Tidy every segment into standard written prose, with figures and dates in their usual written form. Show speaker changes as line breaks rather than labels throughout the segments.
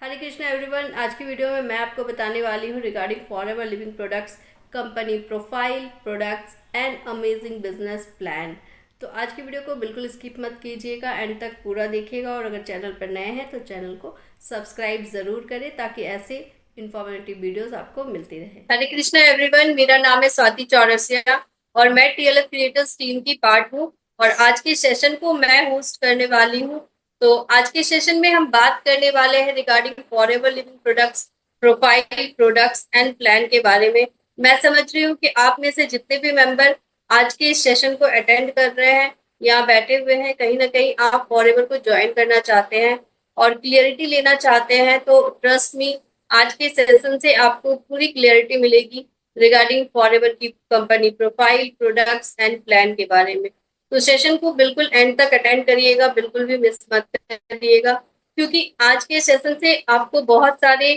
हरे Krishna everyone. आज की video में मैं आपको बताने वाली हूँ regarding forever living products company profile products and amazing business plan. तो आज की वीडियो को बिल्कुल स्किप मत कीजिएगा, एंड तक पूरा देखिएगा। और अगर चैनल पर नए हैं तो चैनल को सब्सक्राइब ज़रूर करें ताकि ऐसे इंफॉर्मेटिव वीडियोस आपको मिलती रहे।
हरे कृष्णा एवरीवन, मेरा नाम है स्वाति चौरसिया और मैं टीएलएफ क्रिएटर्स टीम की पार्ट हूँ। और आज के सेशन को मैं होस्ट करने वाली हूँ। तो आज के सेशन में हम बात करने वाले हैं regarding forever living products profile products and plan के बारे में। मैं समझ रही हूँ कि आप में से जितने भी मेंबर आज के इस सेशन को अटेंड कर रहे हैं, यहाँ बैठे हुए हैं, कहीं ना कहीं आप फॉरएवर को ज्वाइन करना चाहते हैं और क्लियरिटी लेना चाहते हैं। तो ट्रस्ट मी, आज के सेशन से आपको पूरी क्लियरिटी मिलेगी रिगार्डिंग फॉरएवर की company profile products and plan के बारे में। तो सेशन को बिल्कुल एंड तक अटेंड करिएगा, बिल्कुल भी मिस मत करिएगा, क्योंकि आज के सेशन से आपको बहुत सारे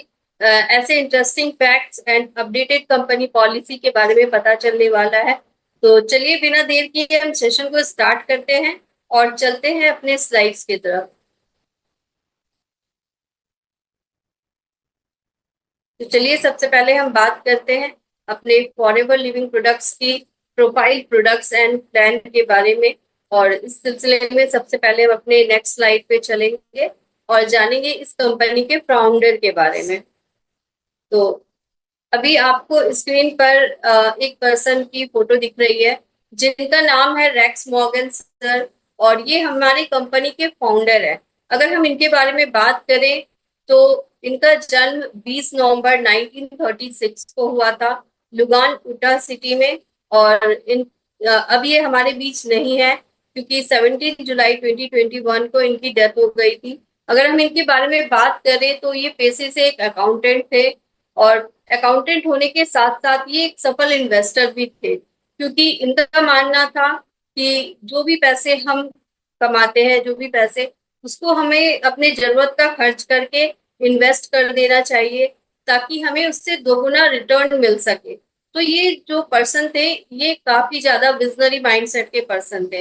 ऐसे interesting facts and updated company policy के बारे में पता चलने वाला है। तो चलिए बिना देर किए हम सेशन को स्टार्ट करते हैं और चलते हैं अपने स्लाइड्स की तरफ। तो चलिए सबसे पहले हम बात करते हैं अपने फॉरएवर लिविंग प्रोडक्ट्स की प्रोफाइल प्रोडक्ट्स एंड प्लान के बारे में। और इस सिलसिले में सबसे पहले हम अपने नेक्स्ट स्लाइड पे चलेंगे और जानेंगे इस कंपनी के फाउंडर के बारे में। तो अभी आपको स्क्रीन पर एक पर्सन की फोटो दिख रही है जिनका नाम है रेक्स मॉर्गन सर, और ये हमारी कंपनी के फाउंडर है। अगर हम इनके बारे में बात करें तो इनका जन्म 20 नवंबर 1936 को हुआ था लुगान उटा सिटी में। और अब ये हमारे बीच नहीं है क्योंकि 17 जुलाई 2021 को इनकी डेथ हो गई थी। अगर हम इनके बारे में बात करें तो ये पेशे से एक अकाउंटेंट थे, और अकाउंटेंट होने के साथ साथ ये एक सफल इन्वेस्टर भी थे, क्योंकि इनका मानना था कि जो भी पैसे हम कमाते हैं, जो भी पैसे, उसको हमें अपने जरूरत का खर्च करके इन्वेस्ट कर देना चाहिए ताकि हमें उससे दोगुना रिटर्न मिल सके। तो ये जो पर्सन थे ये काफी ज्यादा विजनरी माइंडसेट के पर्सन थे।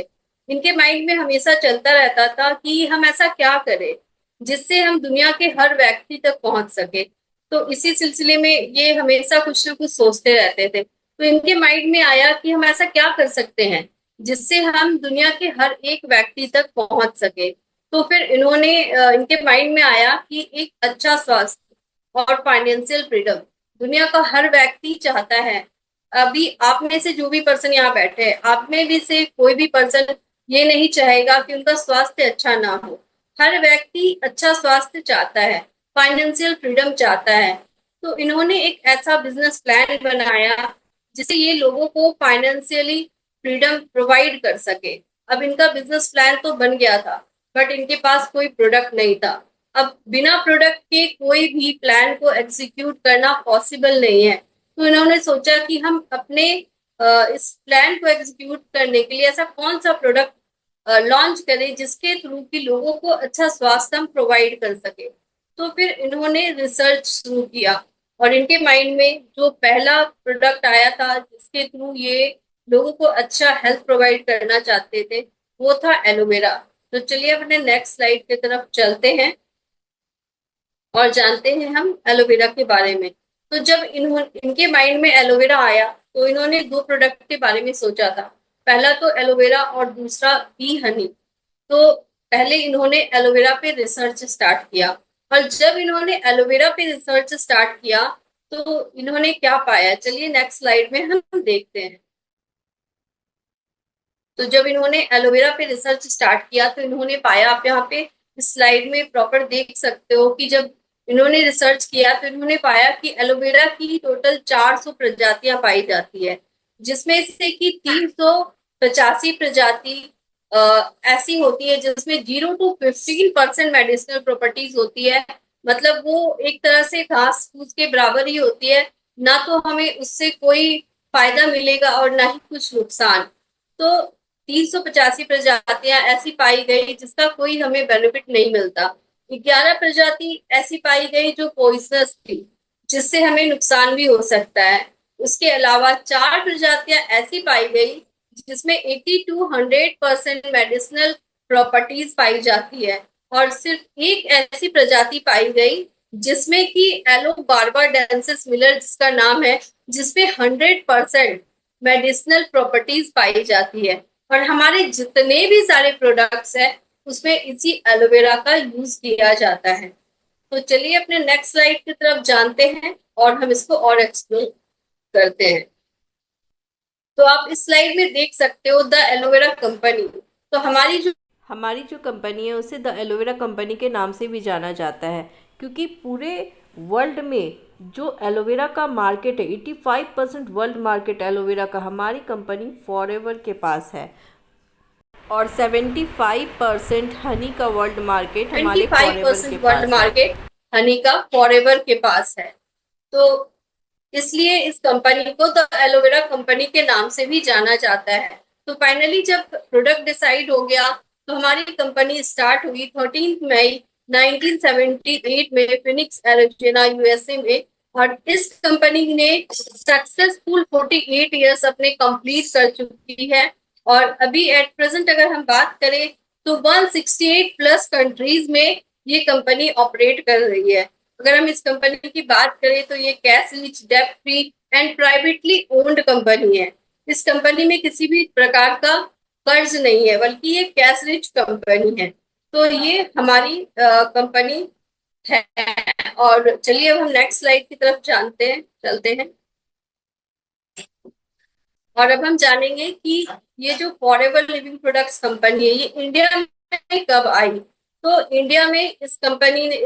इनके माइंड में हमेशा चलता रहता था कि हम ऐसा क्या करें जिससे हम दुनिया के हर व्यक्ति तक पहुंच सके। तो इसी सिलसिले में ये हमेशा कुछ ना कुछ सोचते रहते थे। तो इनके माइंड में आया कि हम ऐसा क्या कर सकते हैं जिससे हम दुनिया के हर एक व्यक्ति तक पहुंच सके। तो फिर इन्होंने इनके माइंड में आया कि एक अच्छा स्वास्थ्य और फाइनेंशियल फ्रीडम दुनिया का हर व्यक्ति चाहता है। अभी आप में से जो भी पर्सन यहाँ बैठे हैं, आप में भी से कोई भी पर्सन ये नहीं चाहेगा कि उनका स्वास्थ्य अच्छा ना हो। हर व्यक्ति अच्छा स्वास्थ्य चाहता है, फाइनेंशियल फ्रीडम चाहता है। तो इन्होंने एक ऐसा बिजनेस प्लान बनाया जिससे ये लोगों को फाइनेंशियली फ्रीडम प्रोवाइड कर सके। अब इनका बिजनेस प्लान तो बन गया था, बट इनके पास कोई प्रोडक्ट नहीं था। अब बिना प्रोडक्ट के कोई भी प्लान को एग्जीक्यूट करना पॉसिबल नहीं है। तो इन्होंने सोचा कि हम अपने इस प्लान को एग्जीक्यूट करने के लिए ऐसा कौन सा प्रोडक्ट लॉन्च करें जिसके थ्रू कि लोगों को अच्छा स्वास्थ्य हम प्रोवाइड कर सके। तो फिर इन्होंने रिसर्च शुरू किया और इनके माइंड में जो पहला प्रोडक्ट आया था जिसके थ्रू ये लोगों को अच्छा हेल्थ प्रोवाइड करना चाहते थे, वो था एलोवेरा। तो चलिए अपने नेक्स्ट स्लाइड की तरफ चलते हैं और जानते हैं हम एलोवेरा के बारे में। तो जब इनके माइंड में एलोवेरा आया तो इन्होंने दो प्रोडक्ट के बारे में सोचा था। पहला तो एलोवेरा और दूसरा बी हनी। तो पहले इन्होंने एलोवेरा पे रिसर्च स्टार्ट किया, और जब इन्होंने एलोवेरा पे रिसर्च स्टार्ट किया तो इन्होंने क्या पाया, चलिए नेक्स्ट स्लाइड में हम देखते हैं। तो जब इन्होंने एलोवेरा पे रिसर्च स्टार्ट किया तो इन्होंने पाया, आप यहाँ पे इस स्लाइड में प्रॉपर देख सकते हो कि जब इन्होंने रिसर्च किया तो इन्होंने पाया कि एलोवेरा की टोटल 400 प्रजातियां पाई जाती है, जिसमें से कि 385 प्रजाति ऐसी होती है जिसमें 0 to 15% मेडिसिनल प्रॉपर्टीज होती है। मतलब वो एक तरह से घास फूस के बराबर ही होती है, ना तो हमें उससे कोई फायदा मिलेगा और ना ही कुछ नुकसान। तो 385 प्रजातियां ऐसी पाई गई जिसका कोई हमें बेनिफिट नहीं मिलता। 11 प्रजाति ऐसी पाई गई जो पॉइजनस थी, जिससे हमें नुकसान भी हो सकता है। उसके अलावा 4 प्रजातियां ऐसी पाई गई जिसमें 80 to 100% मेडिसिनल प्रॉपर्टीज पाई जाती है, और सिर्फ एक ऐसी प्रजाति पाई गई जिसमें कि एलो बार्बाडेंसिस मिलर जिसका नाम है, जिसपे 100% मेडिसिनल प्रॉपर्टीज पाई जाती है। और हमारे जितने भी सारे प्रोडक्ट्स हैं उसमें इसी एलोवेरा का यूज किया जाता है। तो चलिए अपने नेक्स्ट स्लाइड की तरफ जानते हैं और हम इसको और एक्सप्लोर करते हैं। तो आप इस स्लाइड में देख सकते हो द एलोवेरा कंपनी। तो
हमारी जो कंपनी है उसे द एलोवेरा कंपनी के नाम से भी जाना जाता है, क्योंकि पूरे वर्ल्ड में जो एलोवेरा का मार्केट है, 85% वर्ल्ड मार्केट एलोवेरा का हमारी कंपनी फॉरएवर के पास है, और 75% हनी का वर्ल्ड मार्केट हमारे फॉरएवर के
25% वर्ल्ड
पास है।
मार्केट हनी का फॉरएवर के पास है। तो इसलिए इस कंपनी को द एलोवेरा कंपनी के नाम से भी जाना जाता है। तो फाइनली जब प्रोडक्ट डिसाइड हो गया तो हमारी कंपनी स्टार्ट हुई 13 मई 1978 में फिनिक्स एरिज़ोना यूएसए में। और इस कंपनी ने सक्सेसफुल 48 ईयर्स अपने कंप्लीट कर चुकी है। और अभी एट प्रेजेंट अगर हम बात करें तो 168 प्लस कंट्रीज में ये कंपनी ऑपरेट कर रही है। अगर हम इस कंपनी की बात करें तो ये कैश रिच, डेब्ट free and privately owned company है। इस कंपनी में किसी भी प्रकार का कर्ज नहीं है, बल्कि ये कैश रिच कंपनी है। तो ये हमारी कंपनी है। और चलिए अब हम नेक्स्ट स्लाइड की तरफ जानते हैं चलते हैं। और अब हम जानेंगे कि ये जो फॉरएवर लिविंग प्रोडक्ट्स कंपनी है ये इंडिया में कब आई। तो इंडिया में इस कंपनी ने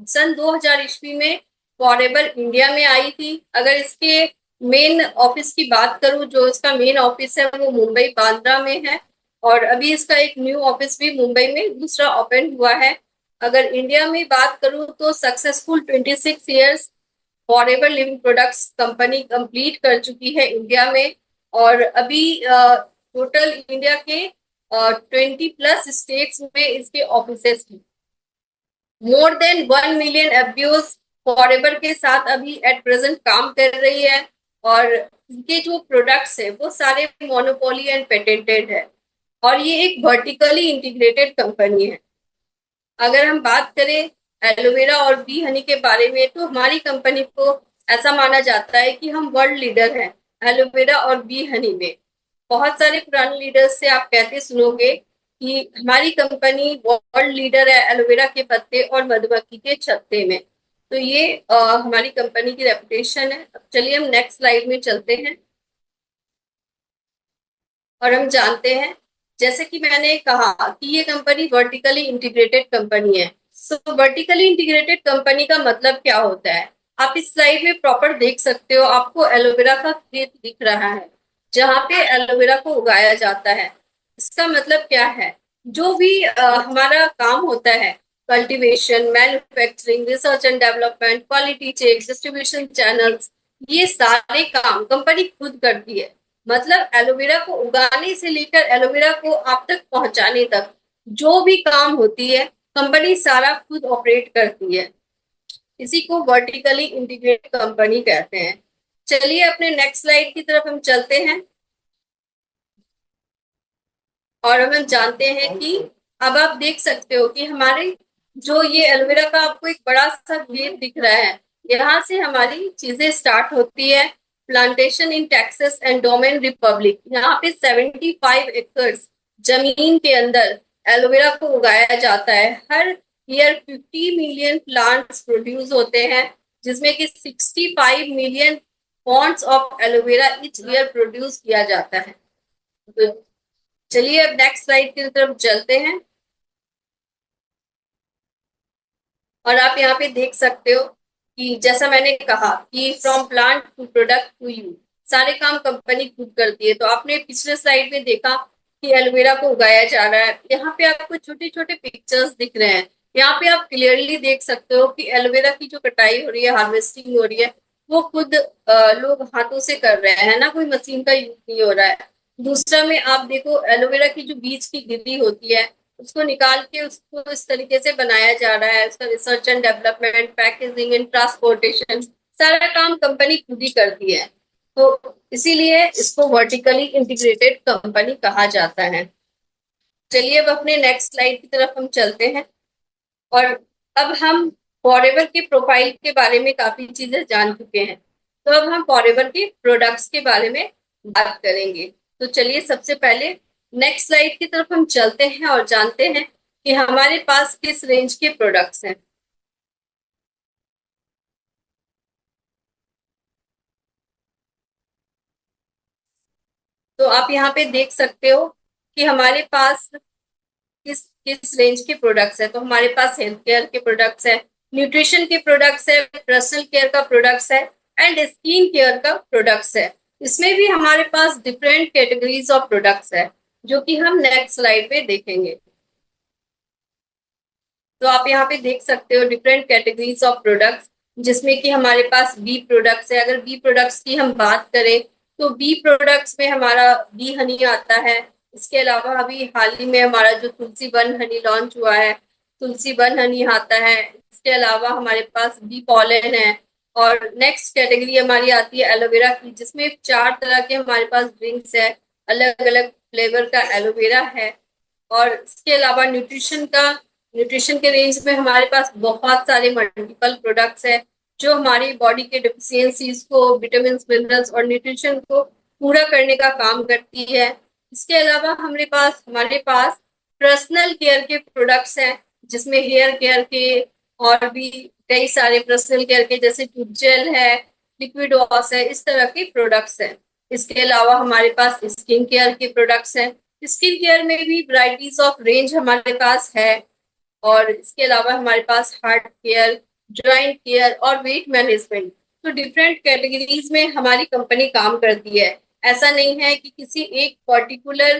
सन 2000 ईस्वी में फॉरएवर इंडिया में आई थी। अगर इसके मेन ऑफिस की बात करूं, जो इसका मेन ऑफिस है वो मुंबई बांद्रा में है। और अभी इसका एक न्यू ऑफिस भी मुंबई में दूसरा ओपन हुआ है। अगर इंडिया में बात करूं तो successful 26 years forever living products company complete कर चुकी है इंडिया में। और अभी टोटल इंडिया के 20 प्लस स्टेट्स में इसके ऑफिसेस हैं। मोर देन 1 मिलियन एफबीओज फॉरएवर के साथ अभी एट प्रेजेंट काम कर रही है। और इनके जो प्रोडक्ट्स है वो सारे मोनोपोली एंड पेटेंटेड है। और ये एक वर्टिकली इंटीग्रेटेड कंपनी है। अगर हम बात करें एलोवेरा और बी हनी के बारे में तो हमारी कंपनी को ऐसा माना जाता है कि हम वर्ल्ड लीडर हैं एलोवेरा और बी हनी में। बहुत सारे पुराने लीडर्स से आप कहते सुनोगे कि हमारी कंपनी वर्ल्ड लीडर है एलोवेरा के पत्ते और मधुमक्खी के छत्ते में। तो ये हमारी कंपनी की रेपुटेशन है। अब चलिए हम नेक्स्ट स्लाइड में चलते हैं और हम जानते हैं, जैसे कि मैंने कहा कि ये कंपनी वर्टिकली इंटीग्रेटेड कंपनी है। तो वर्टिकली इंटीग्रेटेड कंपनी का मतलब क्या होता है, आप इस स्लाइड में प्रॉपर देख सकते हो। आपको एलोवेरा का खेत दिख रहा है जहाँ पे एलोवेरा को उगाया जाता है। इसका मतलब क्या है, जो भी हमारा काम होता है, cultivation, manufacturing, research and development, quality check, distribution channels, ये सारे काम कंपनी खुद करती है। मतलब एलोवेरा को उगाने से लेकर एलोवेरा को आप तक पहुंचाने तक जो भी काम होती है कंपनी सारा खुद ऑपरेट करती है। इसी को वर्टिकली इंटीग्रेटेड कंपनी कहते हैं। चलिए अपने नेक्स्ट स्लाइड की तरफ हम चलते हैं और हम जानते हैं कि अब आप देख सकते हो कि हमारे जो ये एलोवेरा का आपको एक बड़ा सा खेत दिख रहा है, यहाँ से हमारी चीजें स्टार्ट होती है। Plantation in Texas and Dominican Republic, यहाँ पे 75 एकर्स जमीन के अंदर एलोवेरा को उगाया जाता है। हर ईयर 50 मिलियन प्लांट्स प्रोड्यूस होते हैं, जिसमें कि 65 million pounds of aloe vera each year produce किया जाता है। तो चलिए अब नेक्स्ट स्लाइड की तरफ चलते हैं और आप यहाँ पे देख सकते हो कि जैसा मैंने कहा कि from plant to product to you सारे काम कंपनी खुद करती है। तो आपने पिछले स्लाइड में देखा कि एलोवेरा को उगाया जा रहा है। यहाँ पे आपको छोटे छोटे पिक्चर्स दिख रहे हैं। यहाँ पे आप क्लियरली देख सकते हो कि एलोवेरा की जो कटाई हो रही है, हार्वेस्टिंग हो रही है, वो खुद लोग हाथों से कर रहे हैं ना, कोई मशीन का यूज नहीं हो रहा है। दूसरा में आप देखो एलोवेरा की जो बीज की गिरी होती है उसको निकाल के उसको इस तरीके से बनाया जा रहा है। उसका research and development, packaging and transportation सारा काम कंपनी खुद ही करती है। तो इसीलिए इसको वर्टिकली इंटीग्रेटेड कंपनी कहा जाता है। चलिए अब अपने नेक्स्ट स्लाइड की तरफ हम चलते हैं और अब हम फॉरएवर के प्रोफाइल के बारे में काफी चीजें जान चुके हैं, तो अब हम फॉरएवर के प्रोडक्ट्स के बारे में बात करेंगे। तो चलिए सबसे पहले नेक्स्ट स्लाइड की तरफ हम चलते हैं और जानते हैं कि हमारे पास किस रेंज के प्रोडक्ट्स हैं। तो आप यहाँ पे देख सकते हो कि हमारे पास किस किस रेंज के प्रोडक्ट्स है। तो हमारे पास हेल्थ केयर के प्रोडक्ट्स है, न्यूट्रिशन के प्रोडक्ट्स है, पर्सनल केयर का प्रोडक्ट्स है एंड स्किन केयर का प्रोडक्ट्स है। इसमें भी हमारे पास डिफरेंट कैटेगरीज ऑफ प्रोडक्ट्स है, जो कि हम नेक्स्ट स्लाइड पे देखेंगे। तो आप यहाँ पे देख सकते हो डिफरेंट कैटेगरीज ऑफ प्रोडक्ट्स, जिसमें कि हमारे पास बी प्रोडक्ट्स है। अगर बी प्रोडक्ट्स की हम बात करें तो बी प्रोडक्ट्स में हमारा बी हनी आता है। इसके अलावा अभी हाल ही में हमारा जो तुलसी वन हनी लॉन्च हुआ है, तुलसी वन हनी आता है। इसके अलावा हमारे पास बी पॉलन है। और नेक्स्ट कैटेगरी हमारी आती है एलोवेरा की, जिसमें 4 तरह के हमारे पास ड्रिंक्स है, अलग अलग फ्लेवर का एलोवेरा है। और इसके अलावा न्यूट्रिशन के रेंज में हमारे पास बहुत सारे मल्टीपल प्रोडक्ट्स है, जो हमारी बॉडी के डिफिशियंसीज को, विटामिन, मिनरल्स और न्यूट्रिशन को पूरा करने का काम करती है। इसके अलावा हमारे पास पर्सनल केयर के प्रोडक्ट्स हैं, जिसमें हेयर केयर के और भी कई सारे पर्सनल केयर के, जैसे टूथ जेल है, लिक्विड वॉश है, इस तरह के प्रोडक्ट्स हैं। इसके अलावा हमारे पास स्किन केयर के प्रोडक्ट्स हैं। स्किन केयर में भी वैरायटीज ऑफ रेंज हमारे पास है। और इसके अलावा हमारे पास हार्ट केयर, जॉइंट केयर और वेट मैनेजमेंट, तो डिफरेंट कैटेगरीज में हमारी कंपनी काम करती है। ऐसा नहीं है कि किसी एक पर्टिकुलर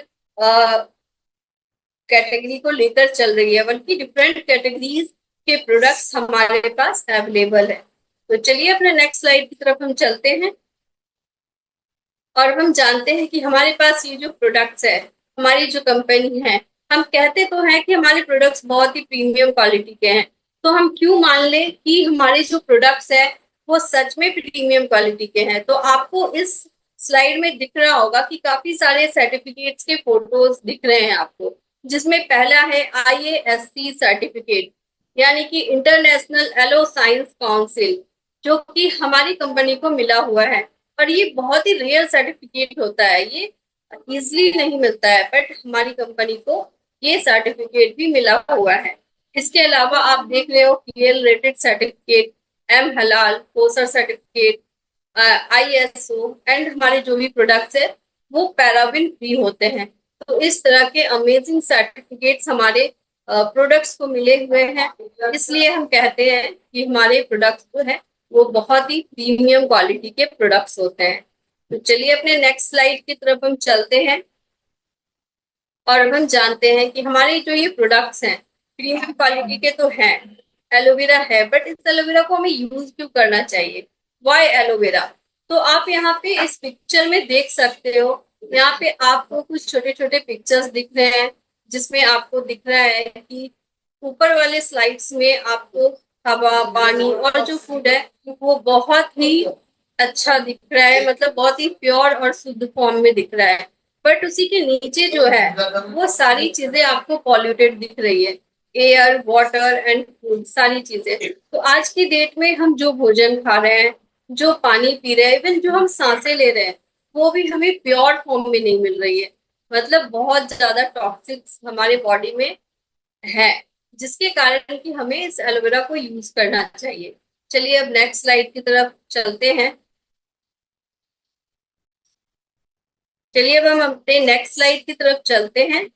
कैटेगरी को लेकर चल रही है, बल्कि डिफरेंट कैटेगरीज के प्रोडक्ट्स हमारे पास अवेलेबल है। तो चलिए अपने नेक्स्ट स्लाइड की तरफ हम चलते हैं और हम जानते हैं कि हमारे पास ये जो प्रोडक्ट्स है, हमारी जो कंपनी है, हम कहते तो हैं कि हमारे प्रोडक्ट्स बहुत ही प्रीमियम क्वालिटी के हैं। तो हम क्यों मान लें कि हमारे जो प्रोडक्ट्स है वो सच में प्रीमियम क्वालिटी के हैं। तो आपको इस स्लाइड में दिख रहा होगा कि काफी सारे सर्टिफिकेट्स के फोटोज दिख रहे हैं आपको, जिसमें पहला है IASC सर्टिफिकेट, यानी कि इंटरनेशनल एलो साइंस काउंसिल, जो कि हमारी कंपनी को मिला हुआ है। और ये बहुत ही रेयर सर्टिफिकेट होता है, ये इजिली नहीं मिलता है, बट हमारी कंपनी को ये सर्टिफिकेट भी मिला हुआ है। इसके अलावा आप देख रहे हो क्लियर रेटेड सर्टिफिकेट, एम हलाल, कोसर सर्टिफिकेट, ISO एंड हमारे जो भी प्रोडक्ट्स है वो पैराबिन फ्री होते हैं। तो इस तरह के अमेजिंग सर्टिफिकेट्स हमारे प्रोडक्ट्स को मिले हुए हैं, इसलिए हम कहते हैं कि हमारे प्रोडक्ट्स जो है वो बहुत ही प्रीमियम क्वालिटी के प्रोडक्ट्स होते हैं। तो चलिए अपने नेक्स्ट स्लाइड की तरफ हम चलते हैं और हम जानते हैं कि हमारे जो ये प्रोडक्ट्स हैं प्रीमियम क्वालिटी के तो हैं, एलोवेरा है, बट इस एलोवेरा को हमें यूज क्यों करना चाहिए, वाई एलोवेरा। तो आप यहाँ पे इस पिक्चर में देख सकते हो, यहाँ पे आपको कुछ छोटे छोटे पिक्चर्स दिख रहे हैं, जिसमें आपको दिख रहा है कि ऊपर वाले स्लाइड्स में आपको हवा, पानी और जो फूड है वो बहुत ही अच्छा दिख रहा है, मतलब बहुत ही प्योर और शुद्ध फॉर्म में दिख रहा है। बट उसी के नीचे जो है वो सारी चीजें आपको पॉल्यूटेड दिख रही है, एयर, वाटर एंड फूड, सारी चीजें। तो आज की डेट में हम जो भोजन खा रहे हैं, जो पानी पी रहे हैं, इवन जो हम सांसें ले रहे हैं, वो भी हमें प्योर फॉर्म में नहीं मिल रही है। मतलब बहुत ज्यादा टॉक्सिक्स हमारे बॉडी में है, जिसके कारण कि हमें इस एलोवेरा को यूज करना चाहिए। चलिए अब नेक्स्ट स्लाइड की तरफ चलते हैं। चलिए अब हम अपने नेक्स्ट स्लाइड की तरफ चलते हैं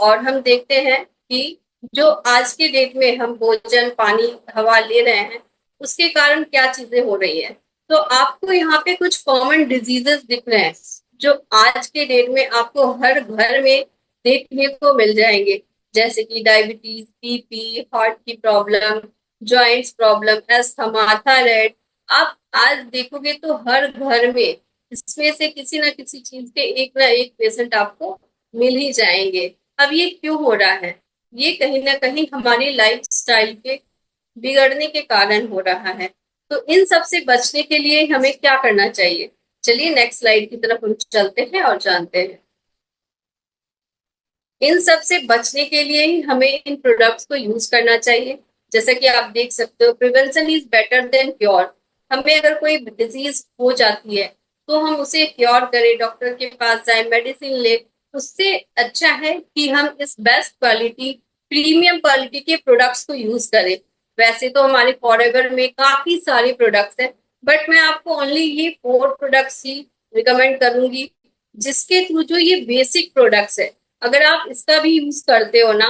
और हम देखते हैं कि जो आज के डेट में हम भोजन, पानी, हवा ले रहे हैं, उसके कारण क्या चीजें हो रही है। तो आपको यहाँ पे कुछ कॉमन डिजीजेस दिख रहे हैं, जो आज के डेट में आपको हर घर में देखने को मिल जाएंगे, जैसे कि डायबिटीज, BP, हार्ट की problem, joints problem, asthma, thyroid. आप आज देखोगे तो हर घर में इसमें से किसी ना किसी चीज के एक ना एक पेशेंट आपको मिल ही जाएंगे। अब ये क्यों हो रहा है, ये कहीं ना कहीं हमारी लाइफ स्टाइल के बिगड़ने के कारण हो रहा है। तो इन सब से बचने के लिए हमें क्या करना चाहिए, चलिए नेक्स्ट स्लाइड की तरफ हम चलते हैं और जानते हैं। इन सब से बचने के लिए ही हमें इन प्रोडक्ट्स को यूज करना चाहिए। जैसा कि आप देख सकते हो, prevention is better than cure. हमें अगर कोई डिजीज हो जाती है तो हम उसे क्योर करें, डॉक्टर के पास जाए, मेडिसिन ले, उससे अच्छा है कि हम इस बेस्ट क्वालिटी, प्रीमियम क्वालिटी के प्रोडक्ट्स को यूज करें। वैसे तो हमारे फॉरएवर में काफी सारे प्रोडक्ट्स हैं, बट मैं आपको ओनली ये 4 प्रोडक्ट्स ही रिकमेंड करूंगी, जिसके थ्रू जो ये बेसिक प्रोडक्ट्स है, अगर आप इसका भी यूज करते हो ना,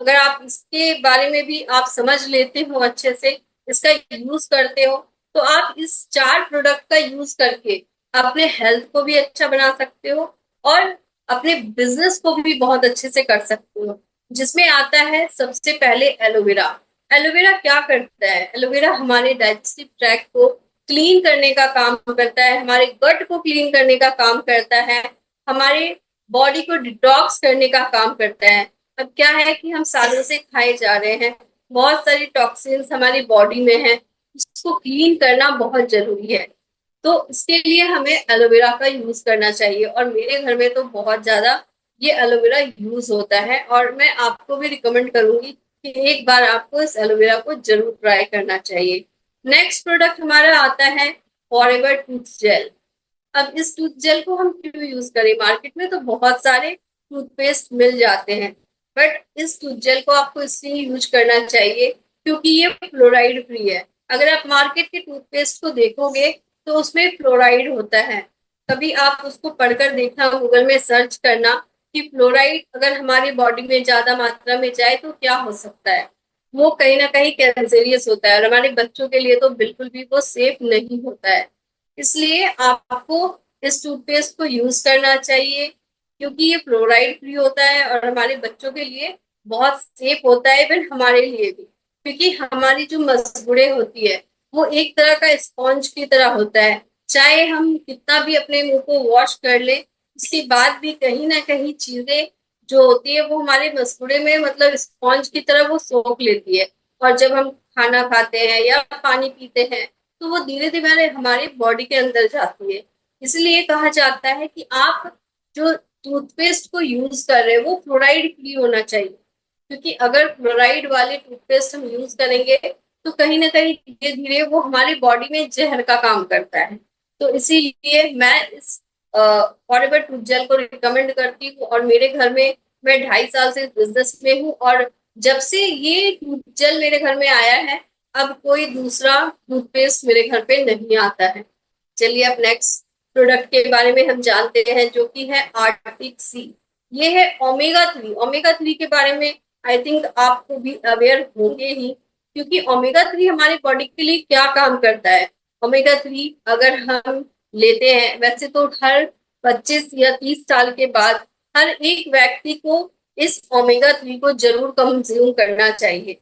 अगर आप इसके बारे में भी आप समझ लेते हो अच्छे से, इसका यूज करते हो, तो आप इस 4 प्रोडक्ट का यूज करके अपने हेल्थ को भी अच्छा बना सकते हो और अपने बिजनेस को भी बहुत अच्छे से कर सकते हो। जिसमें आता है सबसे पहले एलोवेरा। एलोवेरा क्या करता है? एलोवेरा हमारे डाइजेस्टिव ट्रैक्ट को क्लीन करने का काम करता है, हमारे गट को क्लीन करने का काम करता है, हमारे बॉडी को डिटॉक्स करने का काम करता है। अब क्या है कि हम सालों से खाए जा रहे हैं, बहुत सारी टॉक्सिन्स हमारी बॉडी में है, उसको क्लीन करना बहुत जरूरी है। तो इसके लिए हमें एलोवेरा का यूज करना चाहिए, और मेरे घर में तो बहुत ज्यादा ये एलोवेरा यूज होता है, और मैं आपको भी रिकमेंड करूंगी कि एक बार आपको इस एलोवेरा को जरूर ट्राई करना चाहिए। नेक्स्ट प्रोडक्ट हमारा आता है फॉरएवर टूथ जेल। अब इस टूथ जेल को हम क्यों यूज करें? मार्केट में तो बहुत सारे टूथपेस्ट मिल जाते हैं, बट इस टूथ जेल को आपको इसलिए यूज करना चाहिए क्योंकि ये फ्लोराइड फ्री है। अगर आप मार्केट के टूथपेस्ट को देखोगे तो उसमें फ्लोराइड होता है। कभी आप उसको पढ़कर देखना, गूगल में सर्च करना कि फ्लोराइड अगर हमारी बॉडी में ज्यादा मात्रा में जाए तो क्या हो सकता है। वो कहीं ना कहीं कैंसरियस होता है, और हमारे बच्चों के लिए तो बिल्कुल भी वो सेफ नहीं होता है। इसलिए आपको इस टूथपेस्ट को यूज करना चाहिए, क्योंकि ये फ्लोराइड फ्री होता है और हमारे बच्चों के लिए बहुत सेफ होता है, इवन हमारे लिए भी, क्योंकि हमारी जो मसगुड़े होती है वो एक तरह का स्पॉन्ज की तरह होता है। चाहे हम कितना भी अपने मुंह को वॉश कर लें, उसके बाद भी कहीं ना कहीं चीजें जो होती है वो हमारे मसगुड़े में, मतलब स्पॉन्ज की तरह वो सोख लेती है। और जब हम खाना खाते हैं या पानी पीते हैं तो वो धीरे धीरे हमारी बॉडी के अंदर जाती है। इसलिए कहा जाता है कि आप जो टूथपेस्ट को यूज कर रहे हैं वो फ्लोराइड फ्री होना चाहिए, क्योंकि अगर फ्लोराइड वाले टूथपेस्ट हम यूज करेंगे तो कहीं ना कहीं धीरे धीरे वो हमारी बॉडी में जहर का काम करता है। तो इसीलिए मैं इस फॉरएवर टूथ जेल को रिकमेंड करती हूँ, और मेरे घर में, मैं 2.5 साल से बिजनेस में हूँ, और जब से ये टूथ जेल मेरे घर में आया है, अब कोई दूसरा टूथपेस्ट मेरे घर पे नहीं आता है। चलिए अब नेक्स्ट प्रोडक्ट के बारे में हम जानते हैं, जो कि है आर्टिक सी। ये है ओमेगा 3। ओमेगा 3 के बारे में आई थिंक आपको भी अवेयर होंगे ही, क्योंकि ओमेगा 3 हमारी बॉडी के लिए क्या काम करता है। ओमेगा 3 अगर हम लेते हैं, वैसे तो हर 25 या 30 साल के बाद हर एक व्यक्ति को इस ओमेगा 3 को जरूर कंज्यूम करना चाहिए।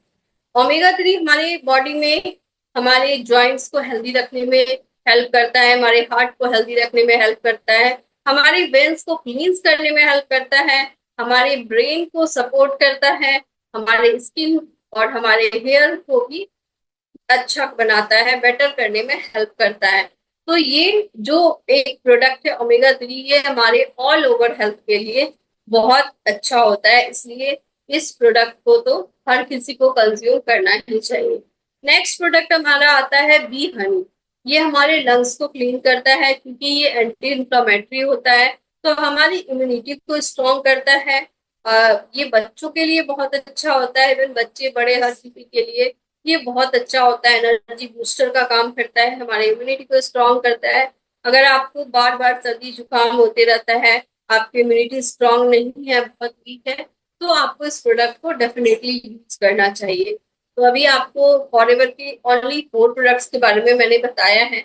ओमेगा 3 हमारे बॉडी में हमारे जॉइंट्स को हेल्दी रखने में हेल्प करता है, हमारे हार्ट को हेल्दी रखने में हेल्प करता है, हमारे वेन्स को क्लींस करने में हेल्प करता है, हमारे ब्रेन को सपोर्ट करता है, हमारे स्किन और हमारे हेयर को भी अच्छा बनाता है, बेटर करने में हेल्प करता है। तो ये जो एक प्रोडक्ट है ओमेगा 3, ये हमारे ऑल ओवर हेल्थ के लिए बहुत अच्छा होता है, इसलिए इस प्रोडक्ट को तो हर किसी को कंज्यूम करना ही चाहिए। नेक्स्ट प्रोडक्ट हमारा आता है बी हनी। ये हमारे लंग्स को क्लीन करता है, क्योंकि ये एंटी इंफ्लेमेटरी होता है, तो हमारी इम्यूनिटी को स्ट्रॉन्ग करता है। ये बच्चों के लिए बहुत अच्छा होता है, इवन बच्चे बड़े हर किसी के लिए ये बहुत अच्छा होता है। एनर्जी बूस्टर का काम करता है, हमारे इम्यूनिटी को स्ट्रॉन्ग करता है। अगर आपको बार बार सर्दी जुकाम होते रहता है, आपकी इम्यूनिटी स्ट्रॉन्ग नहीं है, बहुत वीक है, तो आपको इस प्रोडक्ट को डेफिनेटली यूज करना चाहिए। तो अभी आपको फॉरएवर की ओनली 4 प्रोडक्ट्स के बारे में मैंने बताया है,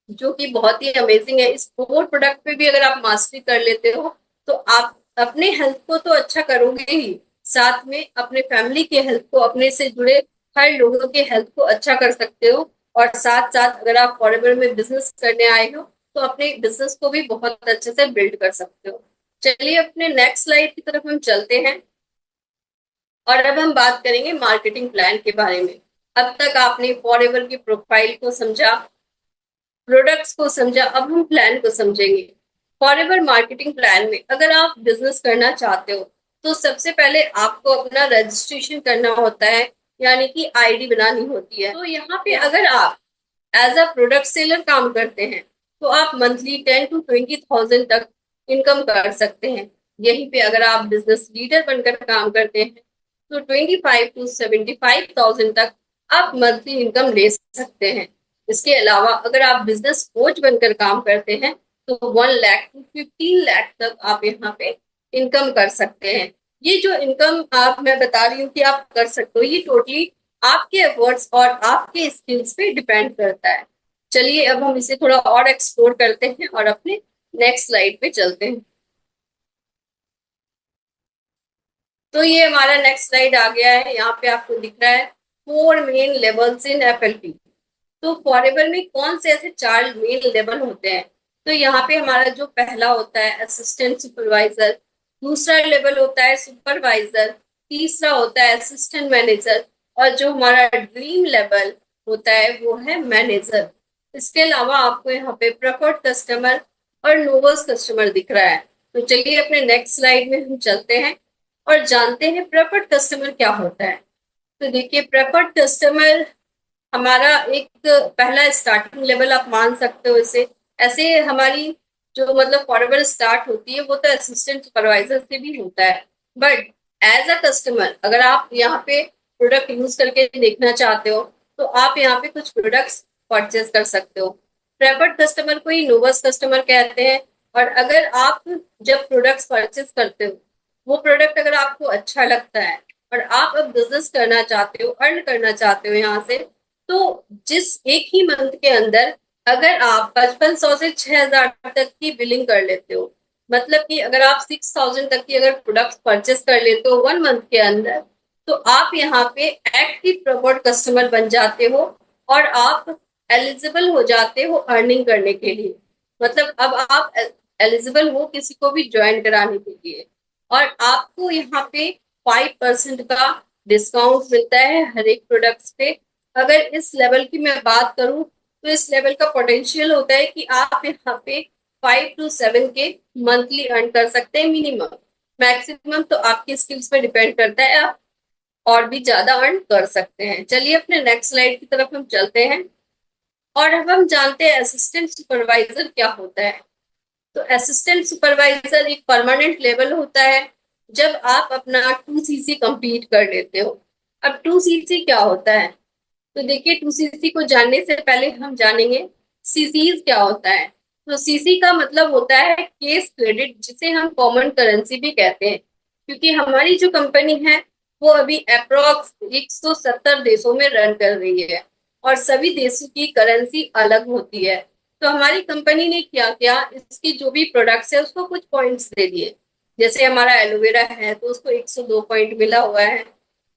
जो कि बहुत ही अमेजिंग है। इस 4 प्रोडक्ट पे भी अगर आप मास्टरी कर लेते हो तो आप अपने हेल्थ को तो अच्छा करोगे ही, साथ में अपने फैमिली के हेल्थ को, अपने से जुड़े हर लोगों के हेल्थ को अच्छा कर सकते हो। और साथ साथ अगर आप फॉरएवर में बिजनेस करने आए हो तो अपने बिजनेस को भी बहुत अच्छे से बिल्ड कर सकते हो। चलिए अपने नेक्स्ट स्लाइड की तरफ हम चलते हैं, और अब हम बात करेंगे मार्केटिंग प्लान के बारे में। अब तक आपने फॉरएवर की प्रोफाइल को समझा, प्रोडक्ट्स को समझा, अब हम प्लान को समझेंगे। फॉरएवर मार्केटिंग प्लान में अगर आप बिजनेस करना चाहते हो तो सबसे पहले आपको अपना रजिस्ट्रेशन करना होता है यानी कि आईडी बनानी होती है। तो यहाँ पे अगर आप एज अ प्रोडक्ट सेलर काम करते हैं तो आप मंथली 10 to 20,000 तक इनकम कर सकते हैं। यहीं पे अगर आप बिजनेस लीडर बनकर काम करते हैं तो 25 to 75,000 तक आप मंथली इनकम ले सकते हैं। इसके अलावा अगर आप बिजनेस कोच बनकर काम करते हैं तो 1 लाख to 15 लाख तक आप यहाँ पे इनकम कर सकते हैं। ये जो इनकम आप मैं बता रही हूँ कि आप कर सकते हो, ये टोटली आपके एफर्ट्स और आपके स्किल्स पे डिपेंड करता है। चलिए अब हम इसे थोड़ा और एक्सप्लोर करते हैं और अपने नेक्स्ट स्लाइड पे चलते हैं। तो ये हमारा नेक्स्ट स्लाइड आ गया है। यहाँ पे आपको दिख रहा है 4 मेन लेवल्स इन एफएलपी। तो फॉरएवर में कौन से ऐसे 4 मेन लेवल होते हैं? तो यहाँ पे हमारा जो पहला होता है असिस्टेंट सुपरवाइजर, दूसरा लेवल होता है सुपरवाइजर, तीसरा होता है असिस्टेंट मैनेजर और जो हमारा ड्रीम लेवल होता है वो है मैनेजर। इसके अलावा आपको यहाँ पे प्रेफर्ड कस्टमर और नोवल्स कस्टमर दिख रहा है। तो चलिए अपने नेक्स्ट स्लाइड में हम चलते हैं और जानते हैं प्रेफर्ड कस्टमर क्या होता है। तो देखिए प्रेफर्ड कस्टमर हमारा एक पहला स्टार्टिंग लेवल आप मान सकते हो इसे। ऐसे हमारी जो मतलब फॉरवर्ड स्टार्ट होती है वो तो असिस्टेंट सुपरवाइजर से भी होता है, बट एज अ कस्टमर अगर आप यहाँ पे प्रोडक्ट यूज करके देखना चाहते हो तो आप यहाँ पे कुछ प्रोडक्ट्स परचेज कर सकते हो। प्रेफर्ड कस्टमर को ही नोवस कस्टमर कहते हैं। और अगर आप जब प्रोडक्ट्स परचेज करते हो वो प्रोडक्ट अगर आपको अच्छा लगता है और आप अब बिजनेस करना चाहते हो, अर्न करना चाहते हो यहाँ से, तो जिस एक ही मंथ के अंदर अगर आप 5500 से 6000 तक की बिलिंग कर लेते हो, मतलब कि अगर आप 6000 तक की अगर प्रोडक्ट परचेस कर लेते हो 1 मंथ के अंदर, तो आप यहाँ पे एक्टिव प्रेफर्ड कस्टमर बन जाते हो और आप एलिजिबल हो जाते हो अर्निंग करने के लिए। मतलब अब आप एलिजिबल हो किसी को भी ज्वाइन कराने के लिए और आपको यहाँ पे 5% का डिस्काउंट मिलता है हर एक प्रोडक्ट्स पे। अगर इस लेवल की मैं बात करूं तो इस लेवल का पोटेंशियल होता है कि आप यहाँ पे 5 to 7 के मंथली अर्न कर सकते हैं मिनिमम। मैक्सिमम तो आपकी स्किल्स पे डिपेंड करता है, आप और भी ज्यादा अर्न कर सकते हैं। चलिए अपने नेक्स्ट स्लाइड की तरफ हम चलते हैं और अब हम जानते हैं असिस्टेंट सुपरवाइजर क्या होता है। तो असिस्टेंट सुपरवाइजर एक परमानेंट लेवल होता है जब आप अपना 2cc कंप्लीट कर लेते हो। अब 2cc क्या होता है? तो देखिए 2cc को जानने से पहले हम जानेंगे सीसीज क्या होता है। तो सीसी का मतलब होता है केस क्रेडिट, जिसे हम कॉमन करेंसी भी कहते हैं, क्योंकि हमारी जो कंपनी है वो अभी अप्रोक्स 170 देशों में रन कर रही है और सभी देशों की करेंसी अलग होती है। तो हमारी कंपनी ने क्या किया, इसकी जो भी प्रोडक्ट्स है उसको कुछ पॉइंट्स दे दिए। जैसे हमारा एलोवेरा है तो उसको 102 पॉइंट मिला हुआ है।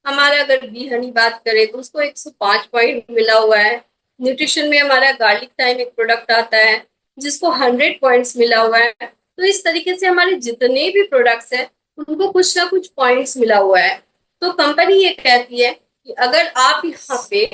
हमारा अगर बी हनी बात करें तो उसको 105 पॉइंट मिला हुआ है। न्यूट्रिशन में हमारा गार्लिक टाइम एक प्रोडक्ट आता है जिसको 100 पॉइंट्स मिला हुआ है। तो इस तरीके से हमारे जितने भी प्रोडक्ट्स हैं उनको कुछ ना कुछ पॉइंट्स मिला हुआ है। तो कंपनी ये कहती है कि अगर आप यहाँ पे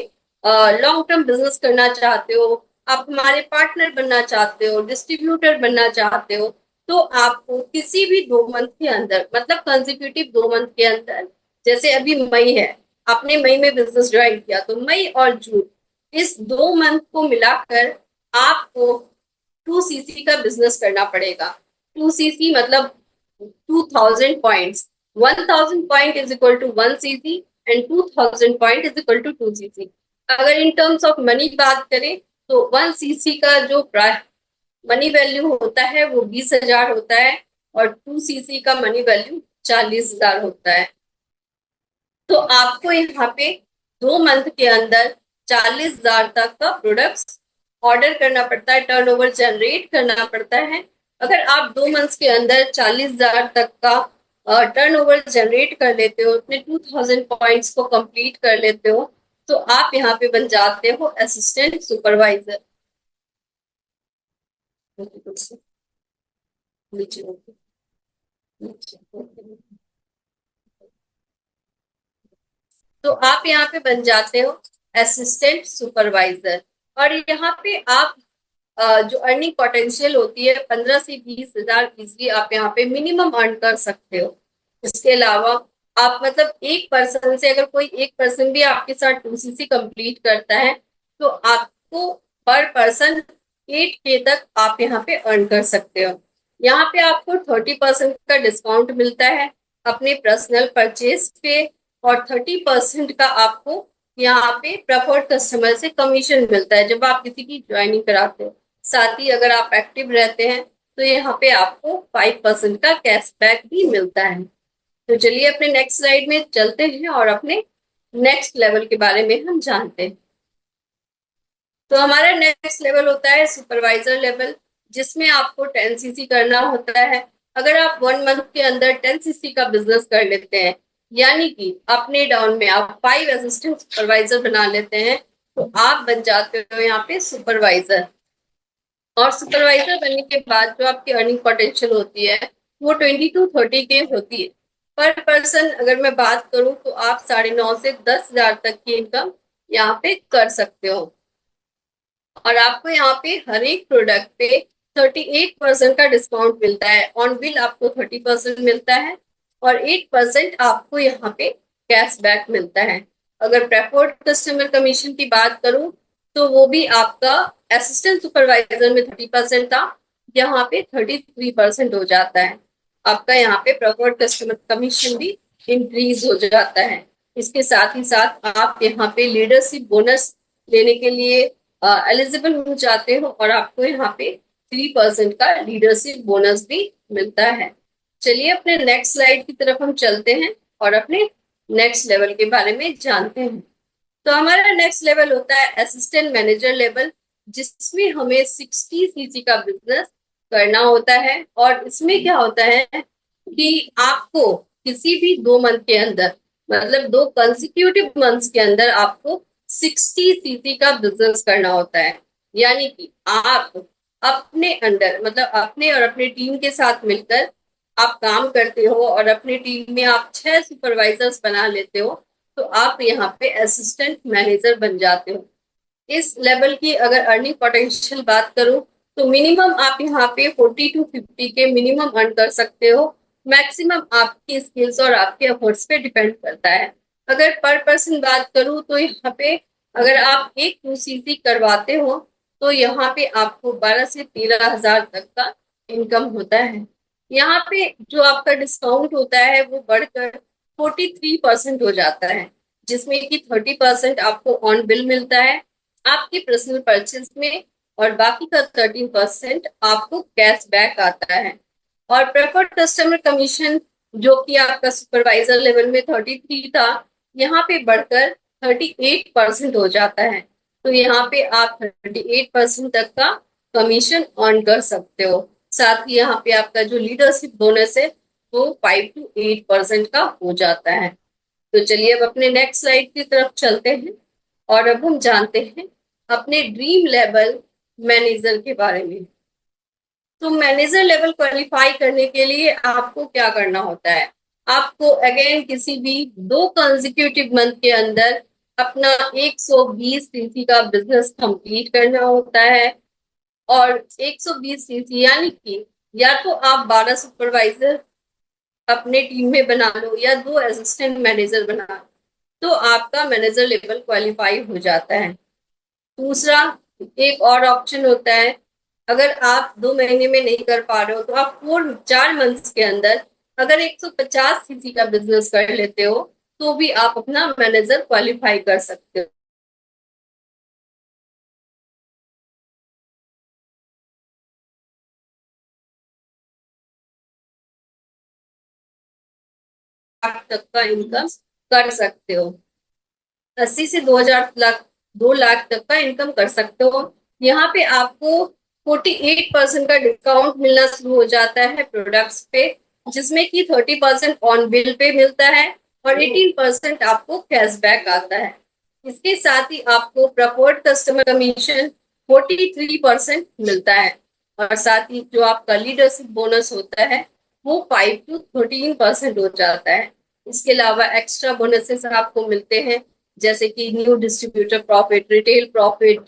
लॉन्ग टर्म बिजनेस करना चाहते हो, आप हमारे पार्टनर बनना चाहते हो, डिस्ट्रीब्यूटर बनना चाहते हो, तो आपको किसी भी 2 मंथ के अंदर, मतलब कंजिक्यूटिव 2 मंथ के अंदर, जैसे अभी मई है, आपने मई में बिजनेस ज्वाइन किया तो मई और जून इस 2 मंथ को मिलाकर आपको 2cc का बिजनेस करना पड़ेगा। 2cc मतलब 2000 points. 1000 point is equal to 1cc and 2000 point is equal to 2cc। अगर इन टर्म्स ऑफ मनी बात करें तो 1cc का जो मनी वैल्यू होता है वो 20,000 होता है और 2cc का मनी वैल्यू 40,000 होता है। तो आपको यहाँ पे 2 मंथ के अंदर 40,000 तक का प्रोडक्ट्स ऑर्डर करना पड़ता है, टर्नओवर जनरेट करना पड़ता है। अगर आप 2 मंथ्स के अंदर 40,000 तक का टर्नओवर जनरेट कर लेते हो, अपने 2000 पॉइंट्स को कंप्लीट कर लेते हो, तो आप यहाँ पे बन जाते हो असिस्टेंट सुपरवाइजर। नीचे तो आप यहाँ पे बन जाते हो असिस्टेंट सुपरवाइजर। और यहाँ पे आप जो अर्निंग पोटेंशियल होती है 15 से 20,000 इजली आप यहाँ पे मिनिमम अर्न कर सकते हो। इसके अलावा आप मतलब एक पर्सन से, अगर कोई एक पर्सन भी आपके साथ 2cc कंप्लीट करता है तो आपको पर पर्सन 8K तक आप यहाँ पे अर्न कर सकते हो। यहाँ पे आपको 30% का डिस्काउंट मिलता है अपने पर्सनल परचेज पे, और 30% का आपको यहाँ पे प्रेफर्ड कस्टमर से कमीशन मिलता है जब आप किसी की ज्वाइनिंग कराते हो। साथ ही अगर आप एक्टिव रहते हैं तो यहाँ पे आपको 5% का कैशबैक भी मिलता है। तो चलिए अपने नेक्स्ट स्लाइड में चलते हैं और अपने नेक्स्ट लेवल के बारे में हम जानते हैं। तो हमारा नेक्स्ट लेवल होता है सुपरवाइजर लेवल, जिसमें आपको 10cc करना होता है। अगर आप 1 मंथ के अंदर 10cc का बिजनेस कर लेते हैं, यानी कि अपने डाउन में आप 5 असिस्टेंट सुपरवाइजर बना लेते हैं, तो आप बन जाते हो यहाँ पे सुपरवाइजर। और सुपरवाइजर बनने के बाद जो आपकी अर्निंग पोटेंशियल होती है वो 20 to 30K होती है पर पर्सन। अगर मैं बात करूं तो आप 9.5 से 10,000 तक की इनकम यहाँ पे कर सकते हो। और आपको यहाँ पे हर एक प्रोडक्ट पे 38% का डिस्काउंट मिलता है। ऑन बिल आपको 30% मिलता है और 8% आपको यहाँ पे कैशबैक मिलता है। अगर प्रेफर्ड कस्टमर कमीशन की बात करूं तो वो भी आपका असिस्टेंट सुपरवाइजर में 30% था, यहाँ पे 33% हो जाता है। आपका यहाँ पे प्रेफर्ड कस्टमर कमीशन भी इंक्रीज हो जाता है। इसके साथ ही साथ आप यहाँ पे लीडरशिप बोनस लेने के लिए एलिजिबल हो जाते हो और आपको यहाँ पे 3% का लीडरशिप बोनस भी मिलता है। चलिए अपने नेक्स्ट स्लाइड की तरफ हम चलते हैं और अपने नेक्स्ट लेवल के बारे में जानते हैं। तो हमारा नेक्स्ट लेवल होता है असिस्टेंट मैनेजर लेवल, जिसमें हमें 60cc का बिजनेस करना होता है। और इसमें क्या होता है कि आपको किसी भी 2 मंथ के अंदर, मतलब 2 कंसिक्यूटिव मंथ्स के अंदर आपको 60cc का बिजनेस करना होता है। यानी कि आप अपने अंडर, मतलब अपने और अपने टीम के साथ मिलकर आप काम करते हो और अपनी टीम में आप 6 सुपरवाइजर्स बना लेते हो, तो आप यहाँ पे असिस्टेंट मैनेजर बन जाते हो। इस लेवल की अगर अर्निंग पोटेंशियल बात करूं तो मिनिमम आप यहाँ पे 40 to 50K मिनिमम अर्न कर सकते हो। मैक्सिमम आपकी स्किल्स और आपके एफर्ट्स पे डिपेंड करता है। अगर पर पर्सन बात करूं तो यहाँ पे अगर आप एक 2cc करवाते हो तो यहाँ पे आपको 12 से 13,000 तक का इनकम होता है। यहाँ पे जो आपका डिस्काउंट होता है वो बढ़कर 43% हो जाता है, जिसमें कि 30% आपको ऑन बिल मिलता है आपकी पर्सनल परचेज में, और बाकी का 13% आपको कैशबैक आता है। और प्रेफर्ड कस्टमर कमीशन जो कि आपका सुपरवाइजर लेवल में 33 था, यहाँ पे बढ़कर 38% हो जाता है। तो यहाँ पे आप 38% तक का कमीशन अर्न कर सकते हो। साथ ही यहाँ पे आपका जो लीडरशिप बोनस है वो 5 to 8% का हो जाता है। तो चलिए अब अपने नेक्स्ट स्लाइड की तरफ चलते हैं और अब हम जानते हैं अपने ड्रीम लेवल मैनेजर के बारे में। तो मैनेजर लेवल क्वालिफाई करने के लिए आपको क्या करना होता है? आपको अगेन किसी भी 2 कंसेक्यूटिव मंथ के अंदर अपना 120cc का बिजनेस कंप्लीट करना होता है। और 120cc यानी कि या तो आप 12 सुपरवाइजर अपने टीम में बना लो या 2 असिस्टेंट मैनेजर बना लो, तो आपका मैनेजर लेवल क्वालिफाई हो जाता है। दूसरा एक और ऑप्शन होता है, अगर आप 2 महीने में नहीं कर पा रहे हो तो आप 4 मंथ्स के अंदर अगर 150cc का बिजनेस कर लेते हो तो भी आप अपना मैनेजर क्वालिफाई कर सकते हो। लाख तक का इनकम कर सकते हो। 80 से 2 लाख तक का इनकम कर सकते हो। यहाँ पे आपको 48% का डिस्काउंट मिलना शुरू हो जाता है प्रोडक्ट्स पे, जिसमें कि 30% ऑन बिल पे मिलता है और 18% आपको कैशबैक आता है। इसके साथ ही आपको प्रेफर्ड कस्टमर कमीशन 43% मिलता है। और साथ ही जो आपका लीडरशिप बोनस होता है वो 5 to 13% हो जाता है। इसके अलावा एक्स्ट्रा बोनसेस आपको मिलते हैं, जैसे कि new distributor profit, retail profit,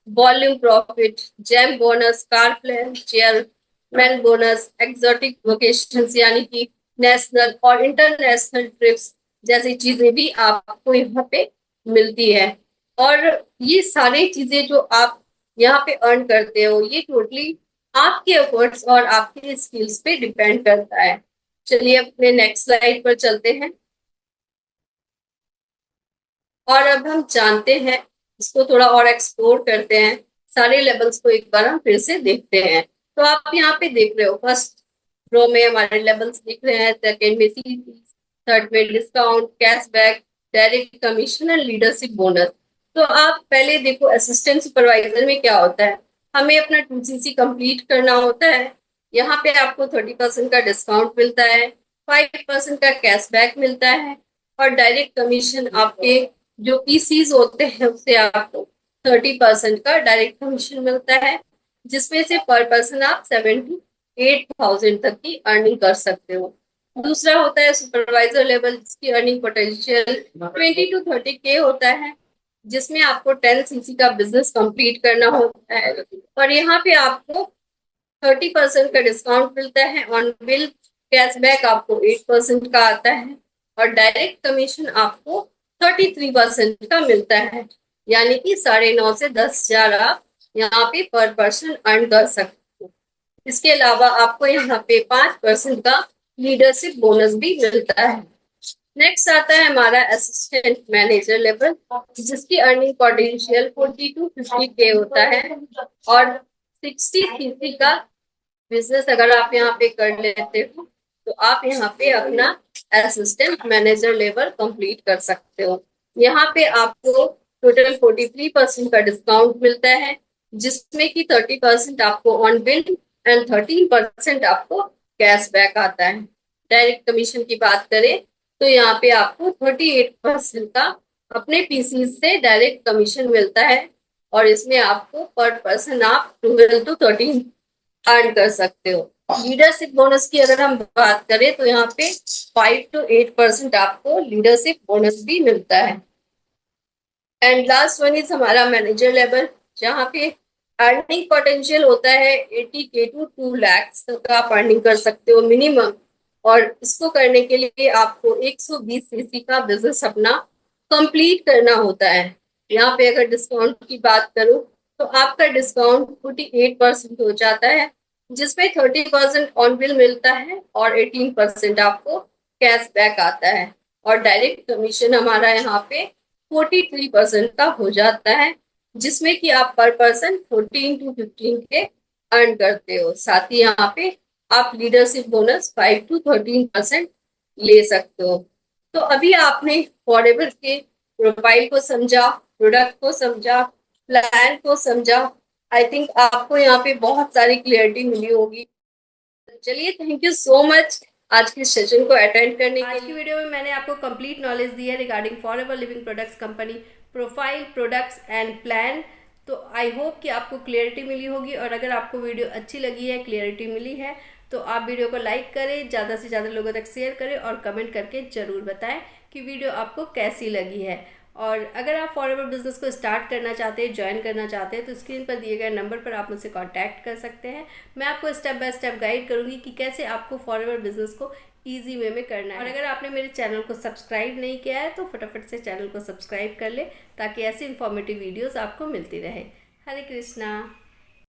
volume profit, gem bonus, car plan, chairman bonus, exotic vocations यानी कि नेशनल और इंटरनेशनल ट्रिप्स, जैसी चीजें भी आपको यहाँ पे मिलती है। और ये सारी चीजें जो आप यहाँ पे अर्न करते हो, ये टोटली आपके एफर्ट्स और आपके स्किल्स पे डिपेंड करता है। चलिए अपने नेक्स्ट स्लाइड पर चलते हैं और अब हम जानते हैं, इसको थोड़ा और एक्सप्लोर करते हैं, सारे लेवल्स को एक बार हम फिर से देखते हैं। तो आप यहाँ पे देख रहे हो, फर्स्ट रो में हमारे लेवल्स दिख रहे हैं, सेकंड में सीसी, थर्ड में discount, cashback, direct commission and leadership bonus. तो आप पहले देखो, असिस्टेंट सुपरवाइजर में क्या होता है, हमें अपना 2CC कंप्लीट करना होता है। यहाँ पे आपको 30% का डिस्काउंट मिलता है, 5% का कैशबैक मिलता है, और डायरेक्ट कमीशन आपके जो पीसीज होते हैं उससे आपको 30% का डायरेक्ट कमीशन मिलता है, जिसमें से पर पर्सन आप 78,000 तक की अर्निंग कर सकते हो। दूसरा होता है सुपरवाइजर लेवल, जिसकी अर्निंग पोटेंशियल 20 to 30K होता है, जिसमें आपको 10CC का बिजनेस कंप्लीट करना होता है, और यहाँ पे आपको 30% का डिस्काउंट मिलता है ऑन बिल, कैशबैक आपको 8% का आता है, और डायरेक्ट कमीशन आपको 33% का मिलता है। यानी कि 9.5 से 10,000 आप यहाँ पे पर पर्सन अर्न कर सकते हो। इसके अलावा आपको यहाँ पे 5% का लीडरशिप बोनस भी मिलता है। नेक्स्ट आता है हमारा असिस्टेंट मैनेजर लेवल, जिसकी अर्निंग पोटेंशियल 40 to 50K होता है, और 60CC का बिजनेस अगर आप यहाँ पे कर लेते हो तो आप यहाँ पे अपना असिस्टेंट मैनेजर लेवल कंप्लीट कर सकते हो। यहाँ पे आपको टोटल 43% का डिस्काउंट मिलता है, जिसमें कि 30% आपको ऑन बिल एंड 13% आपको कैशबैक आता है। डायरेक्ट कमीशन की बात करें तो यहाँ पे आपको 38% का अपने पीसी से डायरेक्ट कमीशन मिलता है, और इसमें आपको पर पर्सन आप 12 to 13 अर्न कर सकते हो। लीडरशिप बोनस की अगर हम बात करें तो यहाँ पे 5 to 8% आपको लीडरशिप बोनस भी मिलता है। एंड लास्ट वन इज हमारा मैनेजर लेवल, जहाँ पे अर्निंग पोटेंशियल होता है 80K to 2 लाख तक आप अर्निंग कर सकते हो मिनिमम, और इसको करने के लिए आपको 120CC का बिजनेस अपना कंप्लीट करना होता है। यहाँ पे अगर डिस्काउंट की बात करूं तो आपका डिस्काउंट 48% हो जाता है, जिसमें 30% ऑन बिल मिलता है और 18% आपको कैशबैक आता है, और डायरेक्ट कमीशन हमारा यहाँ पे 43% का हो जाता है, जिसमें कि आप पर पर्सन 14 to 15K अर्न करते हो। साथ ही यहाँ पे आप लीडरशिप बोनस 5 to 13% ले सकते हो। तो अभी आपने फॉरएवर के प्रोफाइल को समझा, प्रोडक्ट को समझा, प्लान को समझा। आई थिंक आपको यहाँ पे बहुत सारी क्लियरिटी मिली होगी। चलिए, थैंक यू सो मच आज के सेशन को अटेंड करने के लिए।
आज की वीडियो में मैंने आपको कंप्लीट नॉलेज दी है regarding forever living products company profile, products and plan. तो आई होप कि आपको क्लियरिटी मिली होगी, और अगर आपको वीडियो अच्छी लगी है, क्लियरिटी मिली है, तो आप वीडियो को लाइक करें, ज़्यादा से ज़्यादा लोगों तक शेयर करें, और कमेंट करके ज़रूर बताएं कि वीडियो आपको कैसी लगी है। और अगर आप फॉरएवर बिजनेस को स्टार्ट करना चाहते हैं, ज्वाइन करना चाहते हैं, तो स्क्रीन पर दिए गए नंबर पर आप मुझसे कांटेक्ट कर सकते हैं। मैं आपको स्टेप बाय स्टेप गाइड करूंगी कि कैसे आपको फॉरएवर बिजनेस को ईजी वे में करना है। और अगर आपने मेरे चैनल को सब्सक्राइब नहीं किया है तो फटाफट से चैनल को सब्सक्राइब कर ले, ताकि ऐसी इन्फॉर्मेटिव वीडियोस आपको मिलती रहे। हरे कृष्णा।